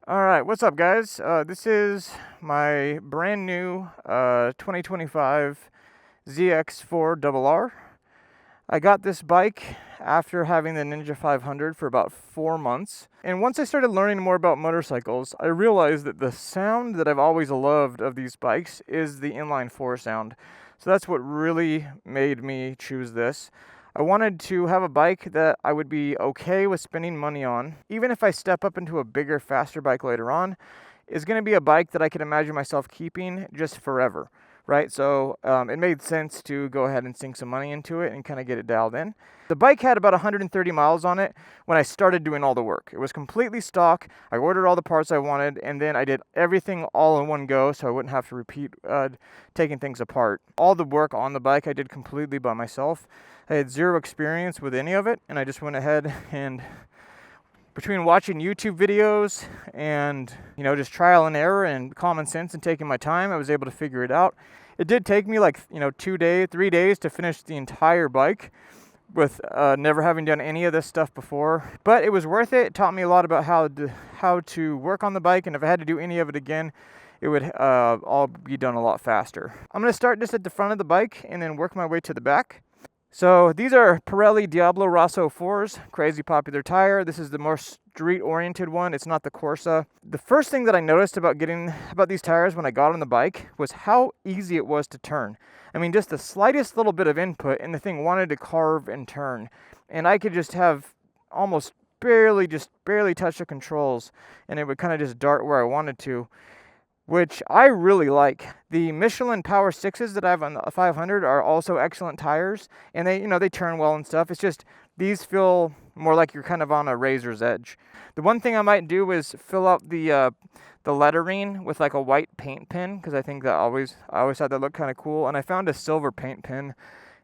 Alright, what's up guys? This is my brand new 2025 ZX4RR. I got this bike after having the Ninja 500 for about 4 months. And once I started learning more about motorcycles, I realized that the sound that I've always loved of these bikes is the inline 4 sound. So that's what really made me choose this. I wanted to have a bike that I would be okay with spending money on, even if I step up into a bigger, faster bike later on, is going to be a bike that I could imagine myself keeping just forever, right? So it made sense to go ahead and sink some money into it and kind of get it dialed in. The bike had about 130 miles on it when I started doing all the work. It was completely stock. I ordered all the parts I wanted, and then I did everything all in one go so I wouldn't have to repeat taking things apart. All the work on the bike I did completely by myself. I had zero experience with any of it, and I just went ahead and between watching YouTube videos and, just trial and error and common sense and taking my time, I was able to figure it out. It did take me 3 days to finish the entire bike with never having done any of this stuff before, but it was worth it. It taught me a lot about how to work on the bike, and if I had to do any of it again, it would all be done a lot faster. I'm going to start just at the front of the bike and then work my way to the back. So these are Pirelli Diablo Rosso 4s, crazy popular tire. This is the more street-oriented one. It's not the Corsa. The first thing that I noticed about these tires when I got on the bike was how easy it was to turn. I mean, just the slightest little bit of input and the thing wanted to carve and turn. And I could just have almost barely touch the controls, and it would kind of just dart where I wanted to, which I really like. The Michelin Power 6s that I have on the 500 are also excellent tires, and they turn well and stuff. It's just these feel more like you're kind of on a razor's edge. The one thing I might do is fill out the lettering with like a white paint pen, because I think that I always thought that looked kind of cool, and I found a silver paint pen,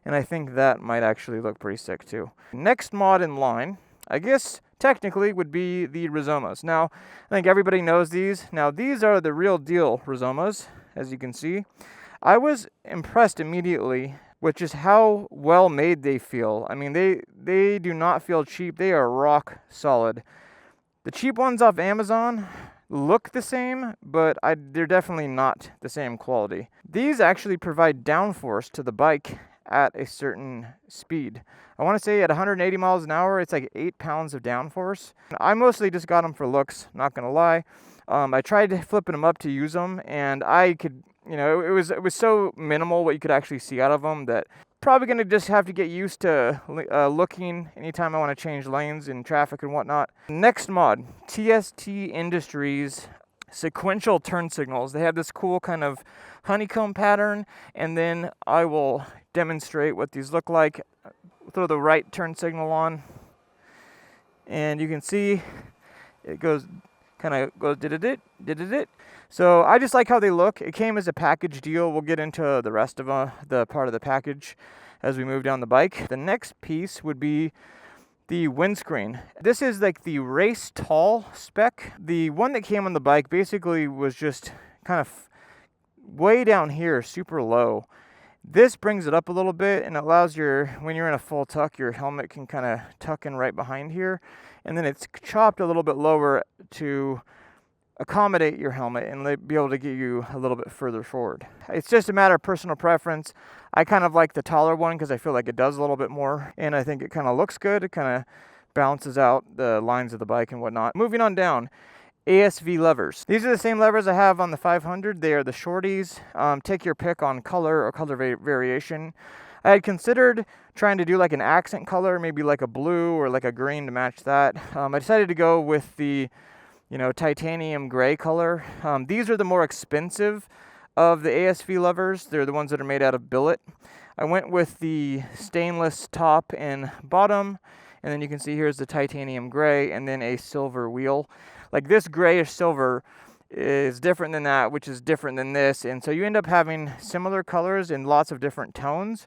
and I think that might actually look pretty sick too. Next mod in line, I guess technically would be the Rizomas. Now, I think everybody knows these. Now, these are the real deal Rizomas, as you can see. I was impressed immediately with just how well made they feel. I mean, they do not feel cheap. They are rock solid. The cheap ones off Amazon look the same, but they're definitely not the same quality. These actually provide downforce to the bike at a certain speed. I want to say at 180 miles an hour, it's like 8 pounds of downforce. I mostly just got them for looks, not gonna lie. I tried flipping them up to use them, and I could, it was so minimal what you could actually see out of them that probably gonna just have to get used to looking anytime I want to change lanes in traffic and whatnot. Next mod, TST Industries Sequential turn signals. They have this cool kind of honeycomb pattern, and then I will demonstrate what these look like. Throw the right turn signal on, and you can see it goes did it. So I just like how they look. It came as a package deal. We'll get into the rest of the part of the package as we move down the bike. The next piece would be the windscreen. This is like the race tall spec. The one that came on the bike basically was just kind of way down here, super low. This brings it up a little bit and allows when you're in a full tuck, your helmet can kind of tuck in right behind here. And then it's chopped a little bit lower to accommodate your helmet and be able to get you a little bit further forward. It's just a matter of personal preference. I kind of like the taller one because I feel like it does a little bit more, and I think it kind of looks good. It kind of balances out the lines of the bike and whatnot. Moving on down, ASV levers. These are the same levers I have on the 500. They are the Shorties. Take your pick on color or color variation. I had considered trying to do like an accent color, maybe like a blue or like a green to match that. I decided to go with the titanium gray color. These are the more expensive of the ASV levers. They're the ones that are made out of billet. I went with the stainless top and bottom, and then you can see here's the titanium gray and then a silver wheel. Like this grayish silver is different than that, which is different than this, and so you end up having similar colors in lots of different tones.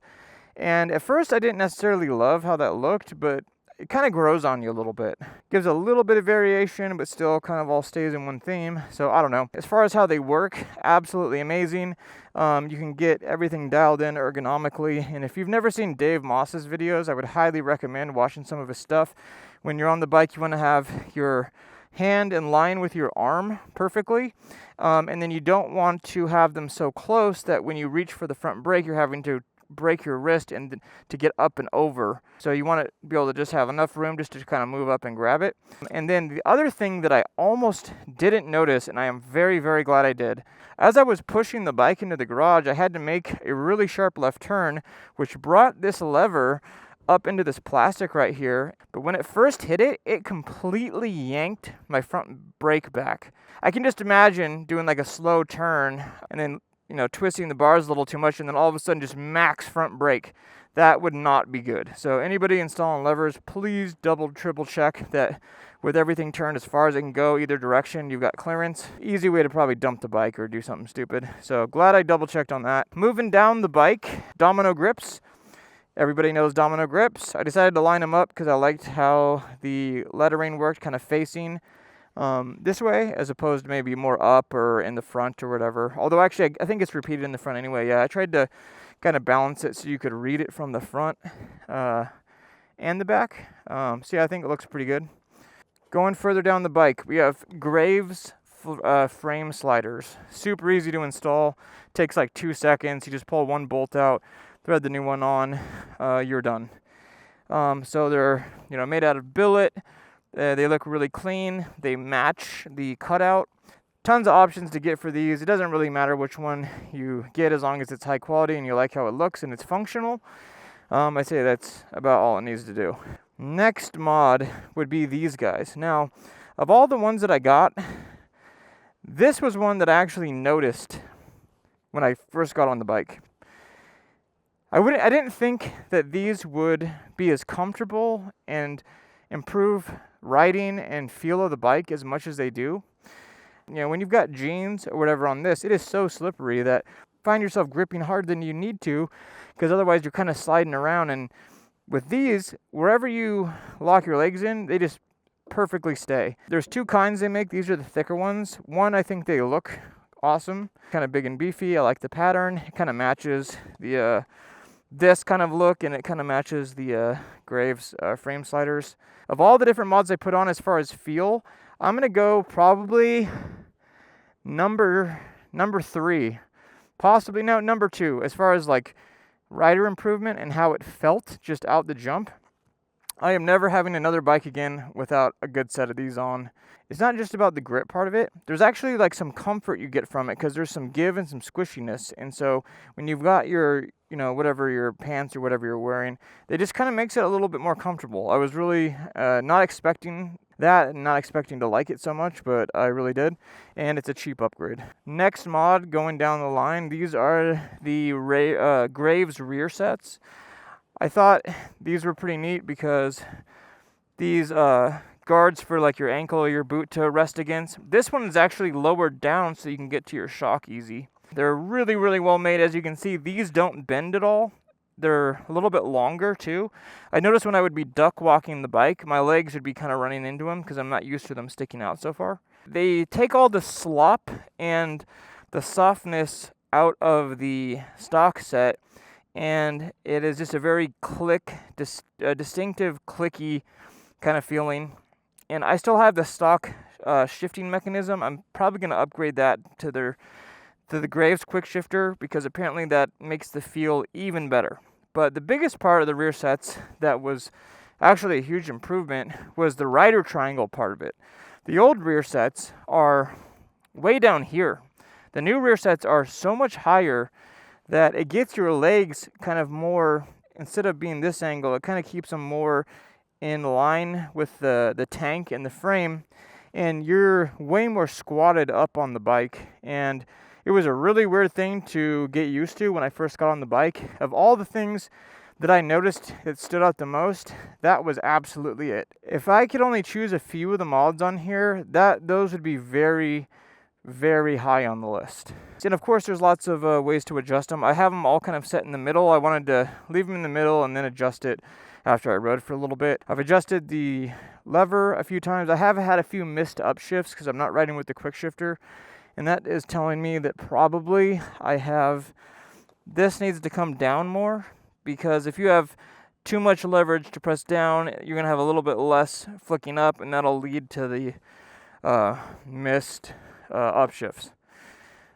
And at first I didn't necessarily love how that looked, but it kind of grows on you a little bit. Gives a little bit of variation, but still kind of all stays in one theme. So I don't know. As far as how they work, absolutely amazing. You can get everything dialed in ergonomically. And if you've never seen Dave Moss's videos, I would highly recommend watching some of his stuff. When you're on the bike, you want to have your hand in line with your arm perfectly. And then you don't want to have them so close that when you reach for the front brake, you're having to break your wrist and to get up and over. So you want to be able to just have enough room just to kind of move up and grab it. And then the other thing that I almost didn't notice, and I am very, very glad I did, as I was pushing the bike into the garage, I had to make a really sharp left turn, which brought this lever up into this plastic right here. But when it first hit it, it completely yanked my front brake back. I can just imagine doing like a slow turn and then, you know, twisting the bars a little too much and then all of a sudden just max front brake. That would not be good. So anybody installing levers, please double, triple check that with everything turned as far as it can go either direction, you've got clearance. Easy way to probably dump the bike or do something stupid. So glad I double checked on that. Moving down the bike, Domino grips. Everybody knows Domino grips. I decided to line them up because I liked how the lettering worked, kind of facing this way as opposed to maybe more up or in the front or whatever. Although actually I think it's repeated in the front anyway. Yeah, I tried to kind of balance it so you could read it from the front and the back. So yeah, I think it looks pretty good. Going further down the bike, we have Graves frame sliders. Super easy to install. Takes like 2 seconds. You just pull one bolt out, thread the new one on, you're done. So they're, you know, made out of billet. They look really clean. They match the cutout. Tons of options to get for these. It doesn't really matter which one you get as long as it's high quality and you like how it looks and it's functional. I'd say that's about all it needs to do. Next mod would be these guys. Now, of all the ones that I got, this was one that I actually noticed when I first got on the bike. I didn't think that these would be as comfortable and improve riding and feel of the bike as much as they do. You know, when you've got jeans or whatever on this, it is so slippery that you find yourself gripping harder than you need to, because otherwise you're kind of sliding around. And with these, wherever you lock your legs in, they just perfectly stay. There's two kinds they make. These are the thicker ones. One, I think they look awesome, kind of big and beefy. I like the pattern. It kind of matches the this kind of look, and it kind of matches the Graves frame sliders. Of all the different mods I put on as far as feel, I'm gonna go probably number 3, possibly no, number 2, as far as like rider improvement and how it felt just out the jump. I am never having another bike again without a good set of these on. It's not just about the grip part of it. There's actually like some comfort you get from it because there's some give and some squishiness. And so when you've got your, you know, whatever your pants or whatever you're wearing, it just kind of makes it a little bit more comfortable. I was really not expecting that and not expecting to like it so much, but I really did. And it's a cheap upgrade. Next mod going down the line, these are the Graves rear sets. I thought these were pretty neat because these guards for like your ankle or your boot to rest against. This one is actually lowered down so you can get to your shock easy. They're really, really well made. As you can see, these don't bend at all. They're a little bit longer too. I noticed when I would be duck walking the bike, my legs would be kind of running into them because I'm not used to them sticking out so far. They take all the slop and the softness out of the stock set, and it is just a very distinctive clicky kind of feeling. And I still have the stock shifting mechanism. I'm probably going to upgrade that to the Graves quick shifter because apparently that makes the feel even better. But the biggest part of the rear sets that was actually a huge improvement was the rider triangle part of it. The old rear sets are way down here. The new rear sets are so much higher that it gets your legs kind of more, instead of being this angle, it kind of keeps them more in line with the tank and the frame, and you're way more squatted up on the bike. And it was a really weird thing to get used to when I first got on the bike. Of all the things that I noticed that stood out the most, that was absolutely it. If I could only choose a few of the mods on here, those would be very, very high on the list. And of course there's lots of ways to adjust them. I have them all kind of set in the middle. I wanted to leave them in the middle and then adjust it after I rode for a little bit. I've adjusted the lever a few times. I have had a few missed upshifts because I'm not riding with the quick shifter, and that is telling me that probably this needs to come down more, because if you have too much leverage to press down, you're gonna have a little bit less flicking up, and that'll lead to the missed upshifts.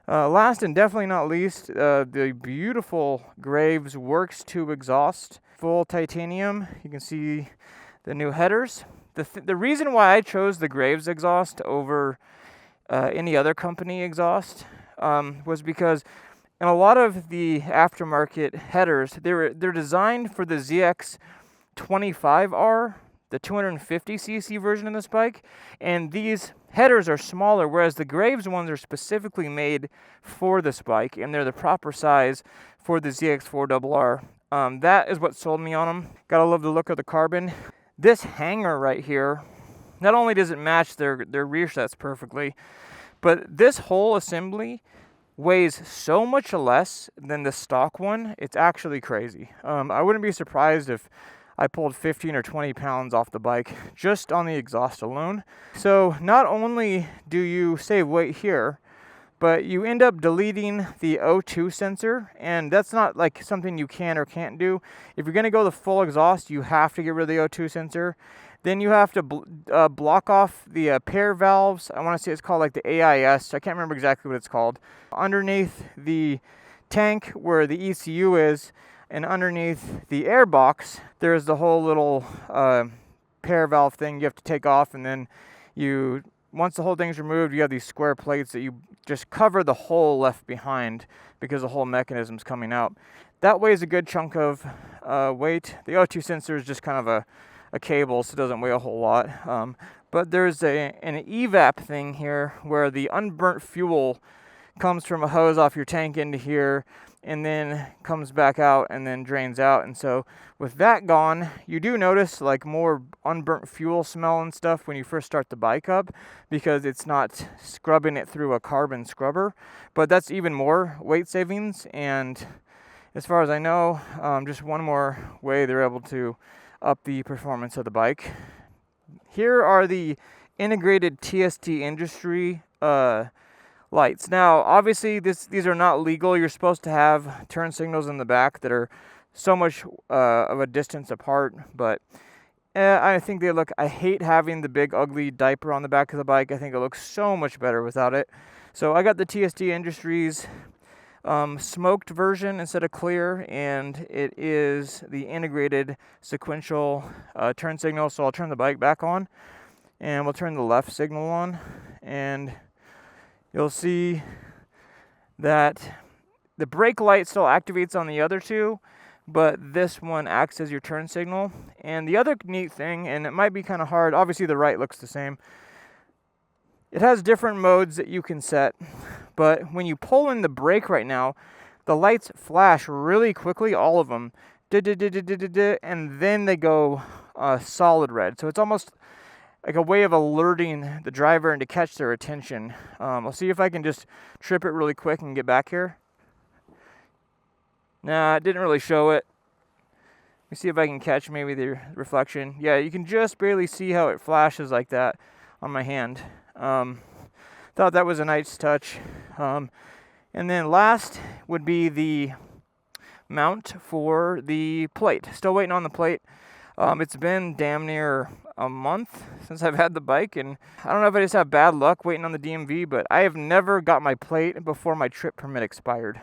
Last and definitely not least, the beautiful Graves Works Tube exhaust, full titanium. You can see the new headers. The reason why I chose the Graves exhaust over any other company exhaust was because in a lot of the aftermarket headers, they're designed for the ZX4-RR, the 250cc version of this bike, and these headers are smaller, whereas the Graves ones are specifically made for this bike, and they're the proper size for the ZX4-RR. That is what sold me on them. Gotta love the look of the carbon. This hanger right here, not only does it match their rear sets perfectly, but this whole assembly weighs so much less than the stock one. It's actually crazy. I wouldn't be surprised if I pulled 15 or 20 pounds off the bike just on the exhaust alone. So not only do you save weight here, but you end up deleting the O2 sensor, and that's not like something you can or can't do. If you're gonna go the full exhaust, you have to get rid of the O2 sensor. Then you have to block off the pair valves. I wanna say it's called like the AIS. I can't remember exactly what it's called. Underneath the tank where the ECU is, and underneath the air box, there's the whole little pair valve thing you have to take off, and then once the whole thing's removed, you have these square plates that you just cover the hole left behind because the whole mechanism's coming out. That weighs a good chunk of weight. The O2 sensor is just kind of a cable, so it doesn't weigh a whole lot. But there's an evap thing here where the unburnt fuel comes from a hose off your tank into here, and then comes back out and then drains out. And so with that gone, you do notice like more unburnt fuel smell and stuff when you first start the bike up, because it's not scrubbing it through a carbon scrubber. But that's even more weight savings, and as far as I know, just one more way they're able to up the performance of the bike. Here are the integrated TST Industry lights. Now, obviously, these are not legal. You're supposed to have turn signals in the back that are so much of a distance apart, but I think they look. I hate having the big ugly diaper on the back of the bike. I think it looks so much better without it. So I got the TST Industries smoked version instead of clear, and it is the integrated sequential turn signal. So I'll turn the bike back on, and we'll turn the left signal on, and you'll see that the brake light still activates on the other two, but this one acts as your turn signal. And the other neat thing, and it might be kind of hard, obviously the right looks the same. It has different modes that you can set, but when you pull in the brake right now, the lights flash really quickly, all of them, and then they go solid red. So it's almost like a way of alerting the driver and to catch their attention. I'll see if I can just trip it really quick and get back here. Nah, it didn't really show it. Let me see if I can catch maybe the reflection. Yeah, you can just barely see how it flashes like that on my hand. Thought that was a nice touch. And then last would be the mount for the plate. Still waiting on the plate. It's been damn near a month since I've had the bike, and I don't know if I just have bad luck waiting on the DMV, but I have never got my plate before my trip permit expired.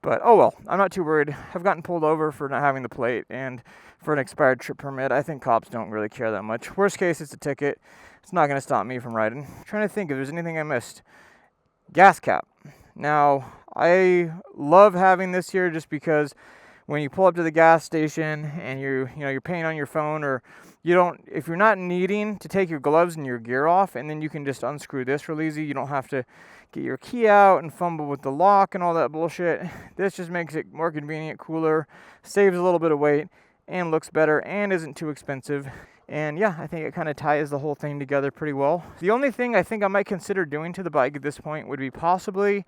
But oh well, I'm not too worried. I've gotten pulled over for not having the plate and for an expired trip permit. I think cops don't really care that much. Worst case, it's a ticket. It's not going to stop me from riding. I'm trying to think if there's anything I missed. Gas cap. Now, I love having this here just because when you pull up to the gas station and you're paying on your phone, or if you're not needing to take your gloves and your gear off, and then you can just unscrew this real easy. You don't have to get your key out and fumble with the lock and all that bullshit. This just makes it more convenient, cooler, saves a little bit of weight, and looks better, and isn't too expensive. And yeah, I think it kind of ties the whole thing together pretty well. The only thing I think I might consider doing to the bike at this point would be possibly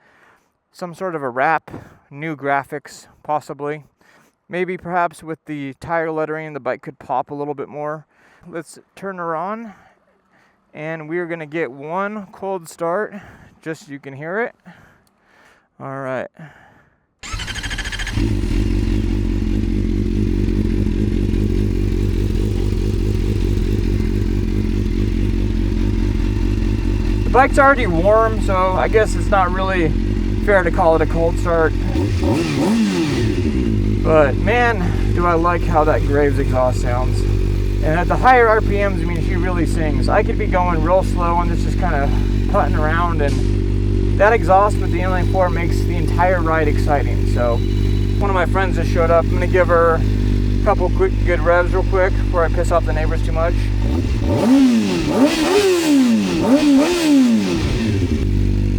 some sort of a wrap, new graphics, possibly. Maybe perhaps with the tire lettering, the bike could pop a little bit more. Let's turn her on, and we're gonna get one cold start, just so you can hear it. All right. The bike's already warm, so I guess it's not really fair to call it a cold start. But man, do I like how that Graves exhaust sounds. And at the higher RPMs, I mean, she really sings. I could be going real slow and this just kind of putting around, and that exhaust with the inline 4 makes the entire ride exciting. So one of my friends just showed up. I'm gonna give her a couple quick good revs real quick before I piss off the neighbors too much.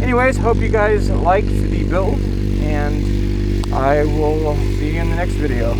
Anyways, hope you guys liked the build, and I will see you in the next video.